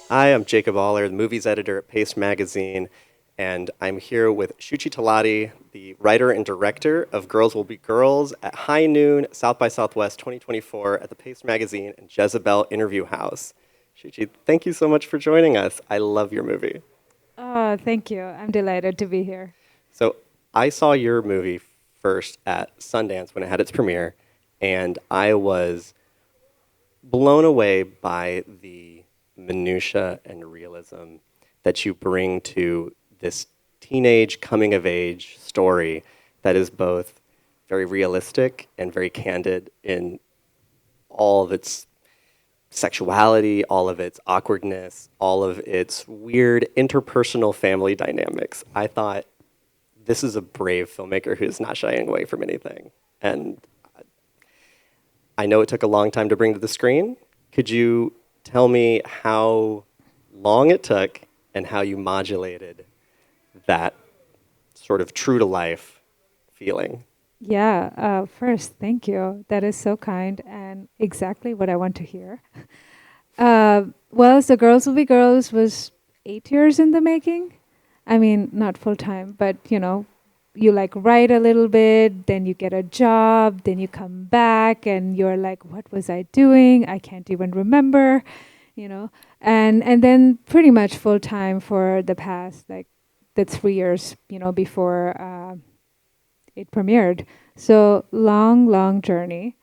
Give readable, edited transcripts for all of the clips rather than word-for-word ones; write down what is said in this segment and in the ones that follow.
I am Jacob Oller, the movies editor at Paste Magazine, and I'm here with Shuchi Talati, the writer and director of Girls Will Be Girls at High Noon, South by Southwest 2024 at the Paste Magazine and Jezebel Interview House. Shuchi, thank you so much for joining us. I love your movie. Oh, thank you. I'm delighted to be here. So I saw your movie first at Sundance when it had its premiere, and I was blown away by the minutia and realism that you bring to this teenage coming of age story that is both very realistic and very candid in all of its sexuality, all of its awkwardness, all of its weird interpersonal family dynamics. I thought this is a brave filmmaker who's not shying away from anything. And I know it took a long time to bring to the screen. Could you tell me how long it took and how you modulated that sort of true to life feeling? Yeah, first, thank you. That is so kind and exactly what I want to hear. So Girls Will Be Girls was 8 years in the making. I mean, not full time, but you like write a little bit, then you get a job, then you come back and you're like, what was I doing? I can't even remember, you know. And then pretty much full time for the past like the 3 years, before it premiered. So long, long journey.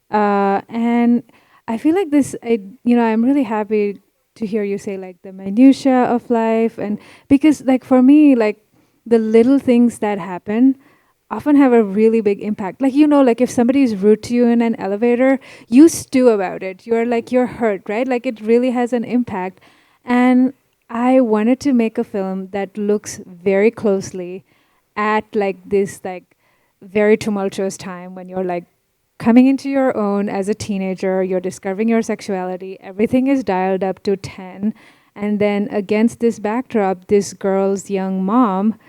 And I feel like I'm really happy to hear you say like the minutia of life. And because like for me, like the little things that happen often have a really big impact. Like, like if somebody is rude to you in an elevator, you stew about it. You're hurt, right? Like it really has an impact. And I wanted to make a film that looks very closely at like this like very tumultuous time when you're like coming into your own as a teenager, you're discovering your sexuality, everything is dialed up to 10. And then against this backdrop, this girl's young mom,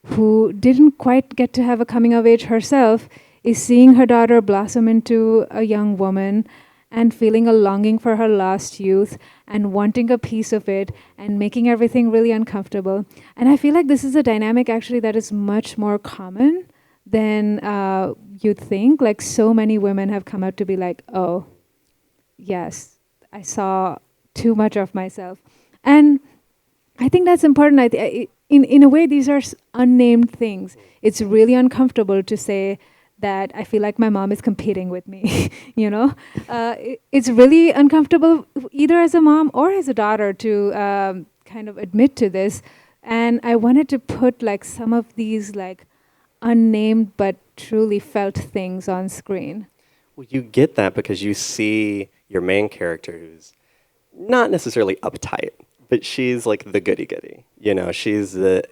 who didn't quite get to have a coming of age herself, is seeing her daughter blossom into a young woman and feeling a longing for her lost youth and wanting a piece of it and making everything really uncomfortable. And I feel like this is a dynamic actually that is much more common than you'd think. Like so many women have come out to be like, oh, yes, I saw too much of myself. And I think that's important. In a way, these are unnamed things. It's really uncomfortable to say that I feel like my mom is competing with me. It's really uncomfortable either as a mom or as a daughter to kind of admit to this. And I wanted to put like some of these like unnamed but truly felt things on screen. Well, you get that because you see your main character who's not necessarily uptight, but she's like the goody goody. She's the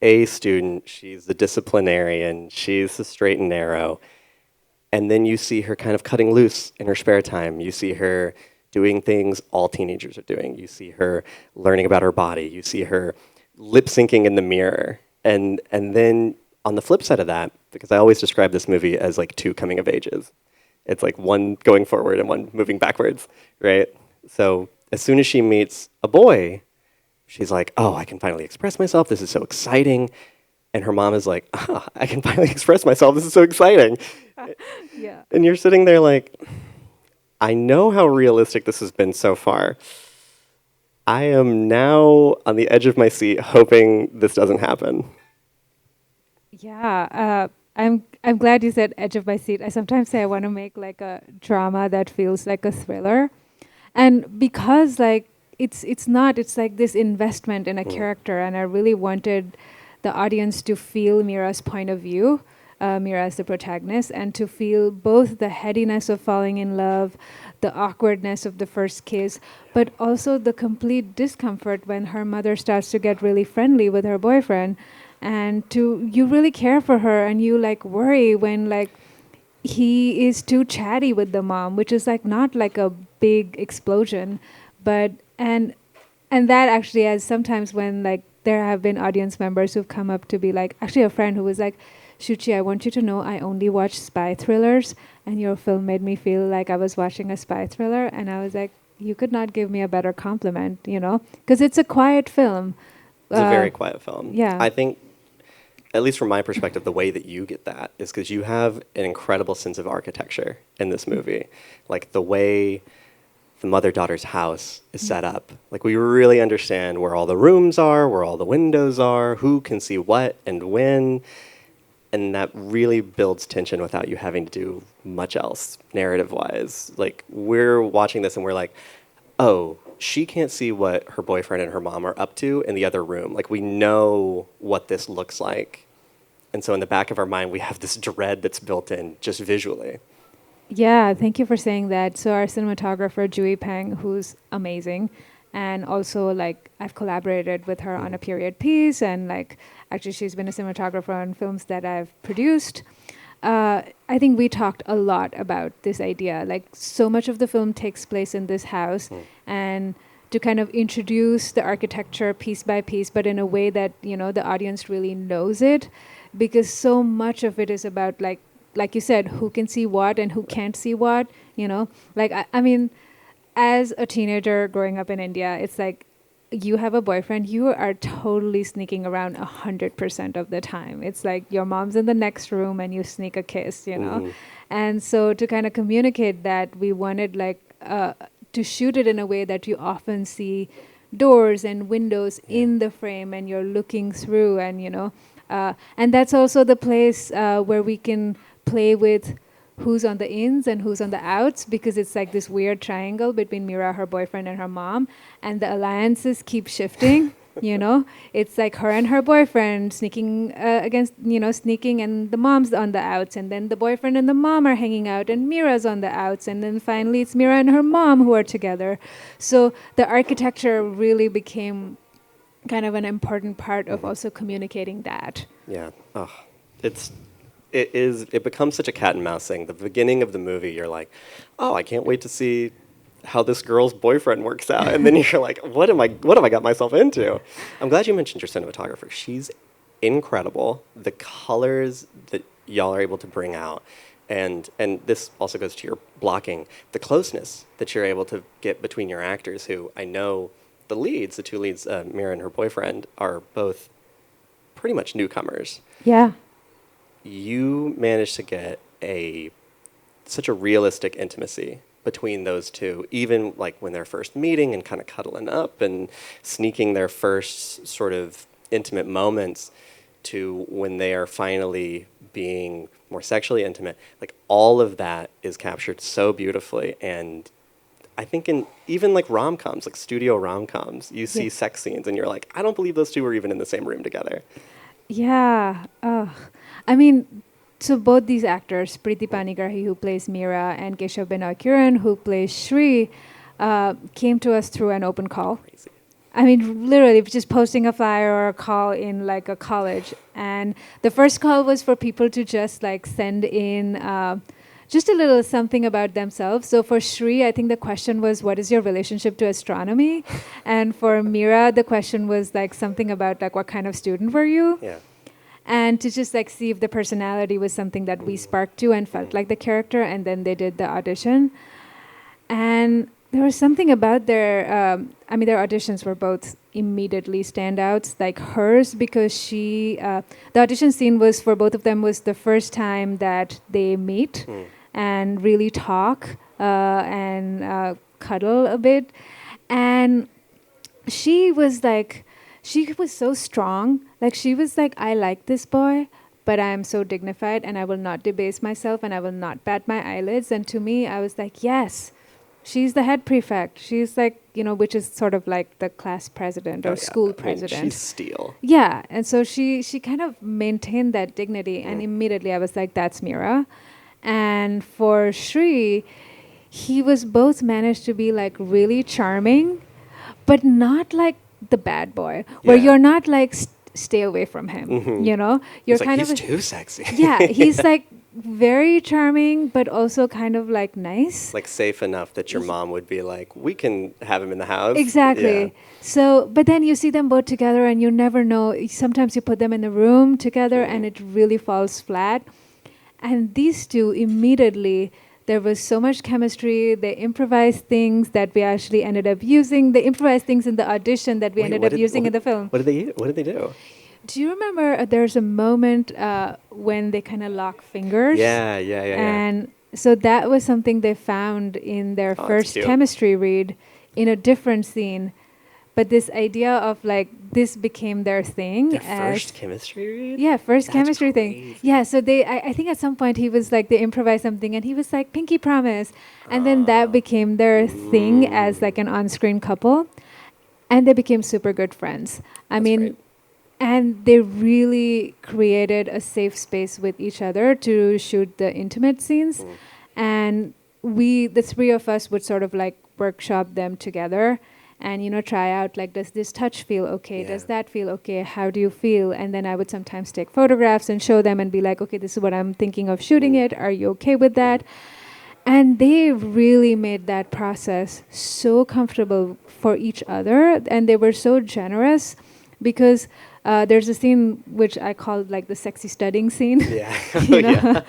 A student, she's the disciplinarian, she's the straight and narrow. And then you see her kind of cutting loose in her spare time. You see her doing things all teenagers are doing. You see her learning about her body. You see her lip syncing in the mirror. And then on the flip side of that, because I always describe this movie as like two coming of ages. It's like one going forward and one moving backwards, right? So as soon as she meets a boy, she's like, oh, I can finally express myself. This is so exciting. And her mom is like, oh, I can finally express myself. This is so exciting. Yeah. And you're sitting there like, I know how realistic this has been so far. I am now on the edge of my seat hoping this doesn't happen. Yeah, I'm glad you said edge of my seat. I sometimes say I want to make like a drama that feels like a thriller, and because like it's not, it's like this investment in a character, and I really wanted the audience to feel Mira's point of view, Mira as the protagonist, and to feel both the headiness of falling in love, the awkwardness of the first kiss, but also the complete discomfort when her mother starts to get really friendly with her boyfriend, and to you really care for her and you like worry when like he is too chatty with the mom, which is like not like a big explosion, but and that actually has sometimes when like there have been audience members who've come up to be like, actually a friend who was like, Shuchi, I want you to know I only watch spy thrillers, and your film made me feel like I was watching a spy thriller. And I was like, you could not give me a better compliment, you know, because it's a quiet film. It's a very quiet film. Yeah. I think, at least from my perspective, the way that you get that is because you have an incredible sense of architecture in this movie. Like the way the mother-daughter's house is set up. Like we really understand where all the rooms are, where all the windows are, who can see what and when. And that really builds tension without you having to do much else narrative-wise. Like we're watching this and we're like, oh, she can't see what her boyfriend and her mom are up to in the other room. Like we know what this looks like. And so in the back of our mind, we have this dread that's built in just visually. Yeah, thank you for saying that. So our cinematographer, Jui Peng, who's amazing, and also like I've collaborated with her on a period piece, and like actually she's been a cinematographer on films that I've produced. I think we talked a lot about this idea. Like so much of the film takes place in this house, and to kind of introduce the architecture piece by piece, but in a way that, you know, the audience really knows it, because so much of it is about like you said, who can see what and who can't see what, you know? Like, I mean, as a teenager growing up in India, it's like you have a boyfriend, you are totally sneaking around 100% of the time. It's like your mom's in the next room and you sneak a kiss, you know? And so to kind of communicate that, we wanted like to shoot it in a way that you often see doors and windows in the frame and you're looking through, and, you know, and that's also the place where we can play with who's on the ins and who's on the outs, because it's like this weird triangle between Mira, her boyfriend, and her mom, and the alliances keep shifting. You know, it's like her and her boyfriend sneaking sneaking, and the mom's on the outs, and then the boyfriend and the mom are hanging out, and Mira's on the outs, and then finally it's Mira and her mom who are together. So the architecture really became kind of an important part of also communicating that. Yeah. Oh, it becomes such a cat and mouse thing. The beginning of the movie, you're like, oh, I can't wait to see how this girl's boyfriend works out. And then you're like, what have I got myself into? I'm glad you mentioned your cinematographer. She's incredible. The colors that y'all are able to bring out, and this also goes to your blocking, the closeness that you're able to get between your actors, who I know the two leads, Mira and her boyfriend, are both pretty much newcomers. Yeah. You managed to get such a realistic intimacy between those two, even like when they're first meeting and kind of cuddling up and sneaking their first sort of intimate moments to when they are finally being more sexually intimate. Like all of that is captured so beautifully. And I think in even like rom-coms, like studio rom-coms, you see sex scenes and you're like, I don't believe those two were even in the same room together. Yeah. I mean, so both these actors, Preeti Panigrahi, who plays Mira, and Keshav Benoy Kiran, who plays Shri, came to us through an open call. Crazy. I mean, literally just posting a flyer or a call in like a college. And the first call was for people to just like send in just a little something about themselves. So for Shri, I think the question was, what is your relationship to astronomy? And for Mira, the question was like something about like, what kind of student were you? Yeah. And to just like see if the personality was something that we sparked to and felt like the character. And then they did the audition. And there was something about their auditions were both immediately standouts, like hers, because the audition scene was for both of them was the first time that they meet and really talk and cuddle a bit. And she was so strong. Like she was like, I like this boy, but I am so dignified and I will not debase myself and I will not bat my eyelids. And to me, I was like, yes. She's the head prefect. She's like, which is sort of like the class president or school president. She's steel. Yeah. And so she kind of maintained that dignity. And immediately I was like, that's Mira. And for Shri, he was both managed to be like really charming, but not like the bad boy, where you're not like, stay away from him. You're he's kind like, of he's too sexy. Yeah. He's like, very charming, but also kind of like nice. Like safe enough that your mom would be like, we can have him in the house. Exactly. Yeah. So, but then you see them both together and you never know. Sometimes you put them in a room together and it really falls flat. And these two immediately, There was so much chemistry. They improvised things that we actually ended up using. They improvised things in the audition that we Wait, ended up using in the film. What did they do? Do you remember there's a moment when they kind of lock fingers? Yeah. And so that was something they found in their Oh, that's first cute. chemistry read in a different scene. But this idea of like this became their thing. Their first chemistry read? Yeah, first That's chemistry thing. crazy. Yeah, so I think at some point he was like, they improvised something and he was like, pinky promise. And then that became their thing as like an on-screen couple. And they became super good friends. I That's mean, great. and they really created a safe space with each other to shoot the intimate scenes. And the three of us would sort of like workshop them together and, you know, try out like, does this touch feel okay? Yeah. Does that feel okay? How do you feel? And then I would sometimes take photographs and show them and be like, okay, this is what I'm thinking of shooting it. Are you okay with that? And they really made that process so comfortable for each other. And they were so generous because there's a scene which I called like the sexy studying scene. Yeah. you know, Yeah.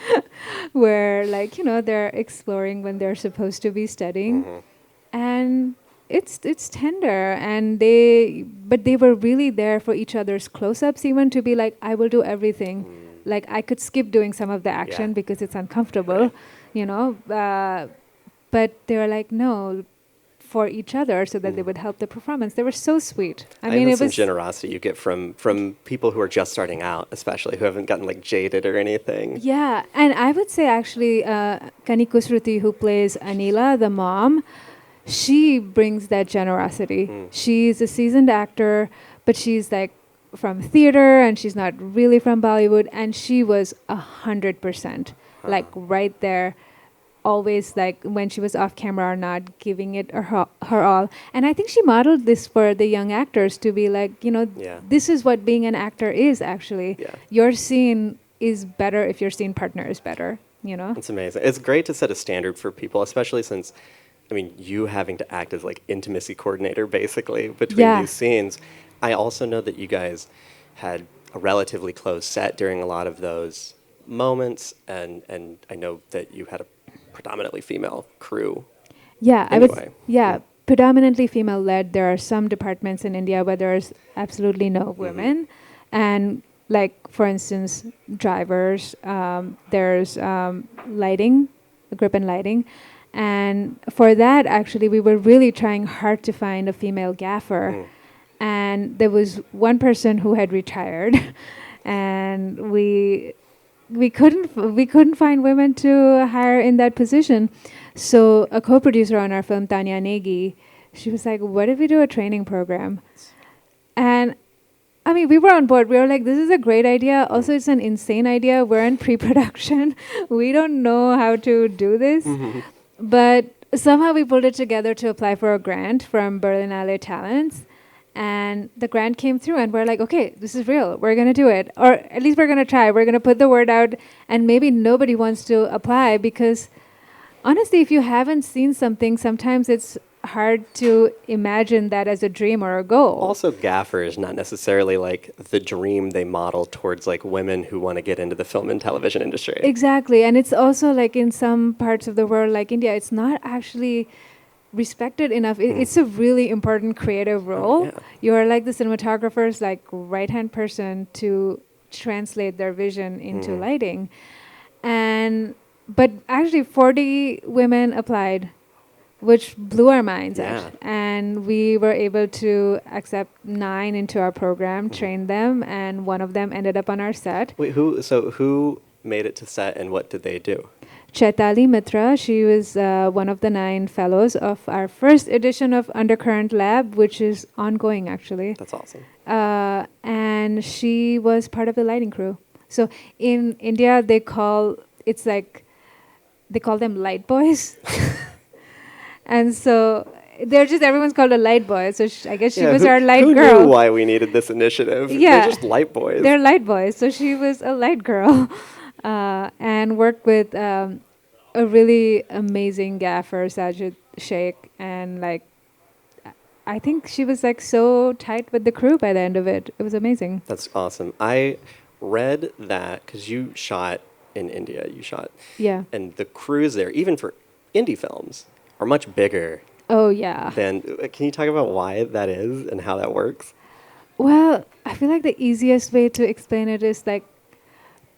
where like, you know, they're exploring when they're supposed to be studying. And it's tender, and but they were really there for each other's close-ups, even to be like, I will do everything. Like I could skip doing some of the action Yeah. because it's uncomfortable, you know. But they were like, no, for each other, so that they would help the performance. They were so sweet. I mean, it some was generosity you get from people who are just starting out, especially who haven't gotten like jaded or anything. Yeah, and I would say actually, Kaniku Shruti, who plays Anila, the mom, she brings that generosity. She's a seasoned actor, but she's like from theater, and she's not really from Bollywood, and she was 100%, like right there, always like when she was off camera or not, giving it her all. And I think she modeled this for the young actors to be like, you know, Yeah. this is what being an actor is actually. Yeah. Your scene is better if your scene partner is better, you know? It's amazing. It's great to set a standard for people, especially since, I mean, you having to act as like intimacy coordinator basically between these scenes. I also know that you guys had a relatively close set during a lot of those moments, and I know that you had a predominantly female crew. Yeah, Anyway. predominantly female led. There are some departments in India where there's absolutely no women. And like, for instance, drivers, there's lighting, grip and lighting. And for that, actually, we were really trying hard to find a female gaffer. And there was one person who had retired, and we couldn't find women to hire in that position. So a co-producer on our film, Tanya Negi, she was like, what if we do a training program? And I mean, we were on board. We were like, this is a great idea. Also, it's an insane idea. We're in pre-production. We don't know how to do this. But somehow we pulled it together to apply for a grant from Berlinale Talents. And the grant came through, and we're like, okay, this is real. We're going to do it. Or at least we're going to try. We're going to put the word out, and maybe nobody wants to apply because, honestly, if you haven't seen something, sometimes it's hard to imagine that as a dream or a goal. Also, gaffer is not necessarily like the dream they model towards like women who want to get into the film and television industry. Exactly. And it's also like in some parts of the world, like India, it's not actually respected enough. It's a really important creative role. You're like the cinematographer's like right-hand person to translate their vision into lighting. But actually 40 women applied, which blew our minds out. And we were able to accept 9 into our program, train them, and one of them ended up on our set. Wait, who made it to set, and what did they do? Chaitali Mitra, she was one of the 9 fellows of our first edition of Undercurrent Lab, which is ongoing actually. That's awesome. And she was part of the lighting crew. So in India, they call them light boys. And so everyone's called a light boy. So I guess she was our light girl. Who knew why we needed this initiative? Yeah. They're just light boys. They're light boys. So she was a light girl and worked with a really amazing gaffer, Sajid Sheikh. And like, I think she was like so tight with the crew by the end of it. It was amazing. That's awesome. I read that because you shot in India. You shot, Yeah. and the crews there, even for indie films, are much bigger Oh, yeah. than. Can you talk about why that is and how that works? Well, I feel like the easiest way to explain it is like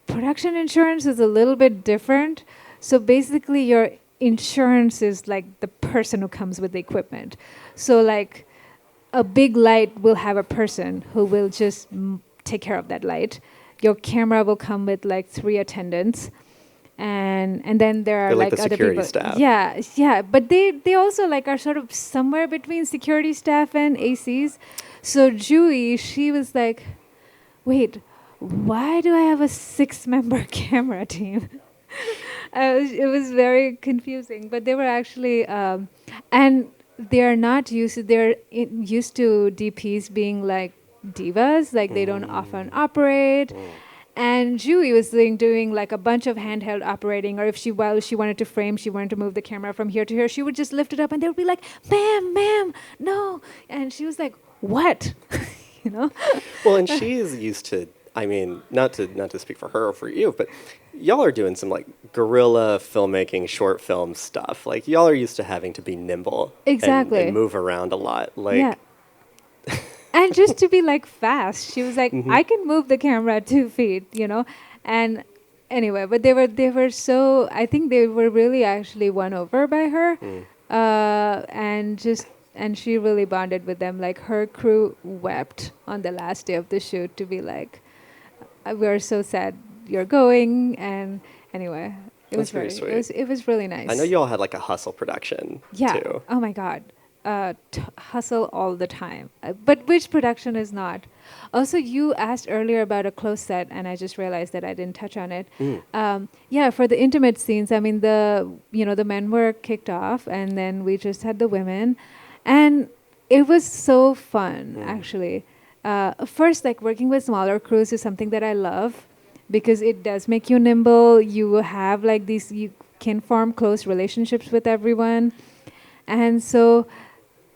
production insurance is a little bit different. So basically, your insurance is like the person who comes with the equipment. So, like, a big light will have a person who will just take care of that light. Your camera will come with like 3 attendants, and then there are They're like like the other security people. staff. Yeah, yeah, but they also like are sort of somewhere between security staff and ACs. So Julie, she was like, wait, why do I have a 6-member camera team? It was very confusing, but they were actually, and they're not used to, used to DPs being like divas, like they don't often operate. And Julie was doing like a bunch of handheld operating, or if while she wanted to frame, she wanted to move the camera from here to here, she would just lift it up and they would be like, ma'am, no. And she was like, what? you know? Well, and she is used to. I mean, not to speak for her or for you, but y'all are doing some like guerrilla filmmaking, short film stuff. Like y'all are used to having to be nimble Exactly. and move around a lot. Like, Yeah. And just to be like fast, she was like, I can move the camera 2 feet, and anyway, but they were so, I think they were really actually won over by her, and she really bonded with them. Like her crew wept on the last day of the shoot to be like, we're so sad you're going, and anyway, it That's was very sweet. it was really nice. I know you all had like a hustle production too. Oh my God. Hustle all the time. But which production is not? Also, you asked earlier about a close set, and I just realized that I didn't touch on it. Yeah, for the intimate scenes, I mean, the men were kicked off, and then we just had the women, and it was so fun, actually. First, like working with smaller crews is something that I love because it does make you nimble. You have like these, you can form close relationships with everyone. And so,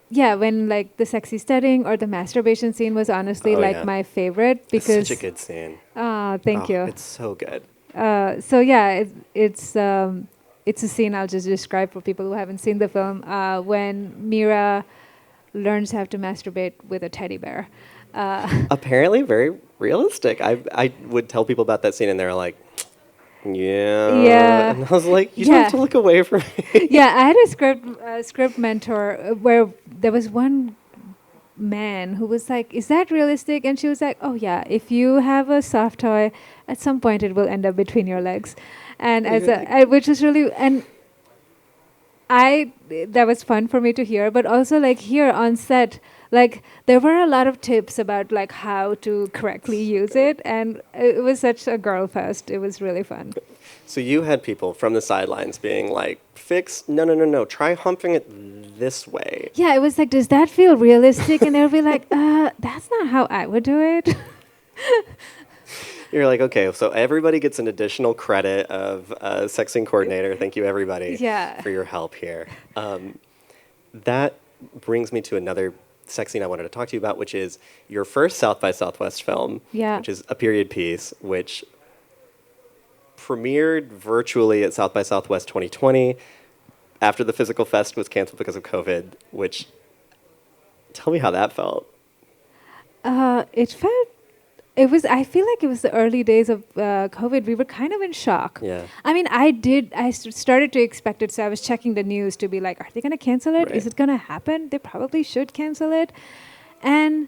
yeah, when like the sexy studying or the masturbation scene was honestly my favorite because It's such a good scene. Thank you. It's so good. So yeah, it's a scene I'll just describe for people who haven't seen the film. When Mira learns how to masturbate with a teddy bear. Apparently, very realistic. I would tell people about that scene, and they're like, "Yeah." Yeah. And I was like, "You don't have to look away from me." Yeah, I had a script mentor where there was one man who was like, "Is that realistic?" And she was like, "Oh yeah, if you have a soft toy, at some point it will end up between your legs," and which was really and. That was fun for me to hear, but also like here on set, like there were a lot of tips about like how to correctly use it, and it was such a girl fest. It was really fun. So you had people from the sidelines being like, no, try humping it this way. Yeah, it was like, does that feel realistic? And they'll be like, that's not how I would do it. You're like, okay, so everybody gets an additional credit of sexing coordinator. Thank you, everybody, for your help here. That brings me to another sex scene I wanted to talk to you about, which is your first South by Southwest film, which is a period piece, which premiered virtually at South by Southwest 2020 after the physical fest was canceled because of COVID, which, tell me how that felt. I feel like it was the early days of COVID. We were kind of in shock. Yeah. I mean, started to expect it, so I was checking the news to be like, are they going to cancel it? Right. Is it going to happen? They probably should cancel it. And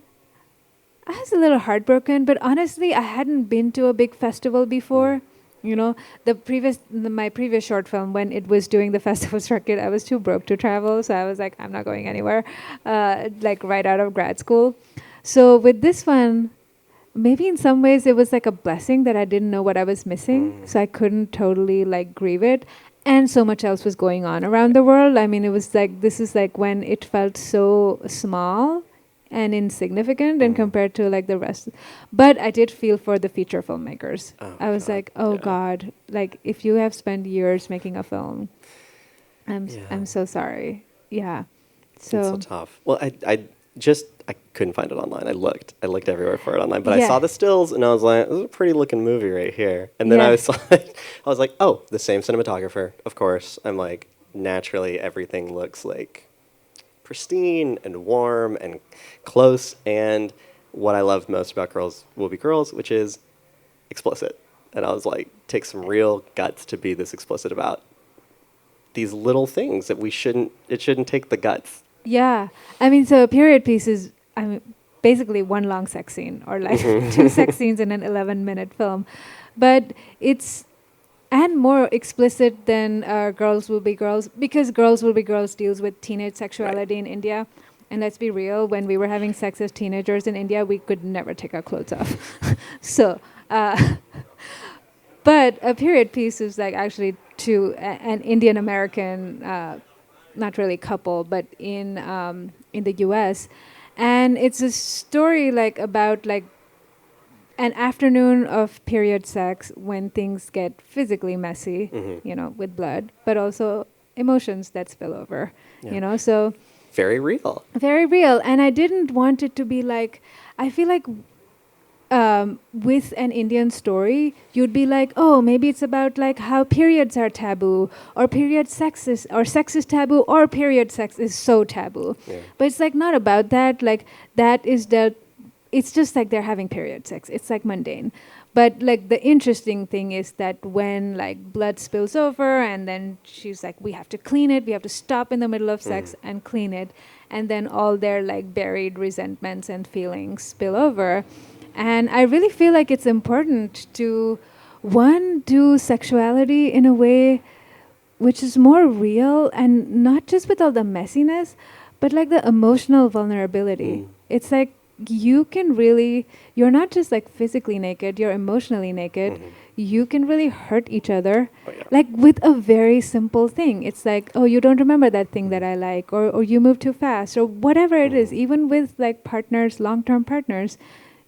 I was a little heartbroken, but honestly, I hadn't been to a big festival before. You know, my previous short film, when it was doing the festival circuit, I was too broke to travel, so I was like, I'm not going anywhere, like right out of grad school. So with this one, maybe in some ways it was like a blessing that I didn't know what I was missing, so I couldn't totally like grieve it. And so much else was going on around the world. I mean, it was like, this is like when it felt so small and insignificant and compared to like the rest. But I did feel for the feature filmmakers. I was like, God, like if you have spent years making a film, I'm so sorry. Yeah. It's so tough. Well, just I couldn't find it online. I looked everywhere for it online, but I Yeah. saw the stills and I was like, "This is a pretty looking movie right here." And then Yeah. I was like, "Oh, the same cinematographer, of course." I'm like, naturally, everything looks like pristine and warm and close. And what I loved most about Girls Will Be Girls, which is explicit. And I was like, takes some real guts to be this explicit about these little things that it shouldn't take the guts. Yeah. I mean, so a period piece is, I mean, basically one long sex scene or like two sex scenes in an 11-minute film. But it's, and more explicit than Girls Will Be Girls, because Girls Will Be Girls deals with teenage sexuality in India. And let's be real, when we were having sex as teenagers in India, we could never take our clothes off. So, but a period piece is like actually to an Indian American, not really couple, but in the U.S., and it's a story like about like an afternoon of period sex when things get physically messy, you know, with blood, but also emotions that spill over, Yeah. you know. So Very real. very real, and I didn't want it to be like. I feel like with an Indian story, you'd be like, oh, maybe it's about like how periods are taboo, or period sex is, or sex is taboo, or period sex is so taboo. Yeah. But it's like not about that. Like that is the, it's just like they're having period sex. It's like mundane. But like the interesting thing is that when like blood spills over and then she's like, we have to clean it, we have to stop in the middle of sex and clean it. And then all their like buried resentments and feelings spill over. And I really feel like it's important to, one, do sexuality in a way which is more real and not just with all the messiness, but like the emotional vulnerability. It's like you can really, you're not just like physically naked, you're emotionally naked. You can really hurt each other, like with a very simple thing. It's like, oh, you don't remember that thing that I like, or you move too fast, or whatever it is. Even with like partners, long-term partners,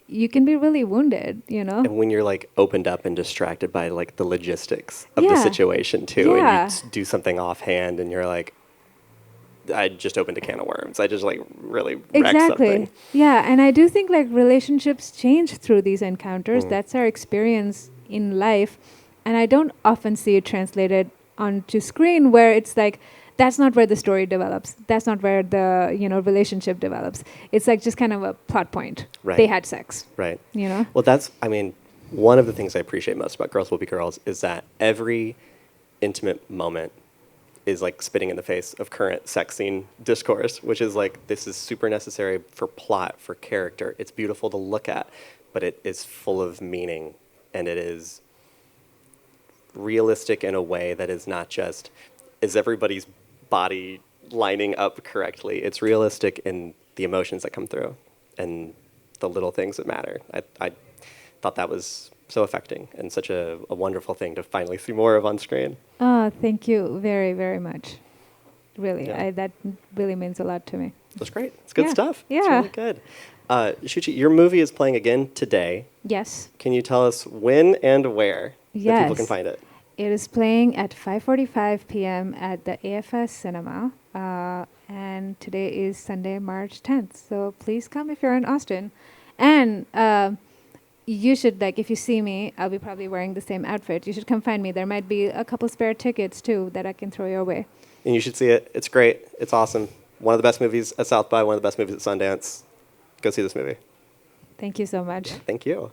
you can be really wounded, you know? And when you're like opened up and distracted by like the logistics of the Yeah. situation too, Yeah. and you do something offhand and you're like, I just opened a can of worms. I just like really wrecked Exactly. something. Yeah, and I do think like relationships change through these encounters. That's our experience in life, and I don't often see it translated onto screen where it's like that's not where the story develops. That's not where the, you know, relationship develops. It's like just kind of a plot point. Right. They had sex. Right. You know? Well, that's, I mean, one of the things I appreciate most about Girls Will Be Girls is that every intimate moment is like spitting in the face of current sex scene discourse, which is like, this is super necessary for plot, for character. It's beautiful to look at, but it is full of meaning, and it is realistic in a way that is not just, is everybody's body lining up correctly? It's realistic in the emotions that come through and the little things that matter. I thought that was so affecting and such a wonderful thing to finally see more of on screen. Oh, thank you very, very much. Really, Yeah. that really means a lot to me. That's great. It's good Yeah. stuff. It's Yeah. really good. Shuchi, your movie is playing again today. Yes. Can you tell us when and where that people Yes. can find it? It is playing at 5:45 p.m. at the AFS Cinema, and today is Sunday, March 10th. So please come if you're in Austin, and you should, like, if you see me, I'll be probably wearing the same outfit. You should come find me. There might be a couple spare tickets too that I can throw your way. And you should see it. It's great. It's awesome. One of the best movies at South by, one of the best movies at Sundance. Go see this movie. Thank you so much. Thank you.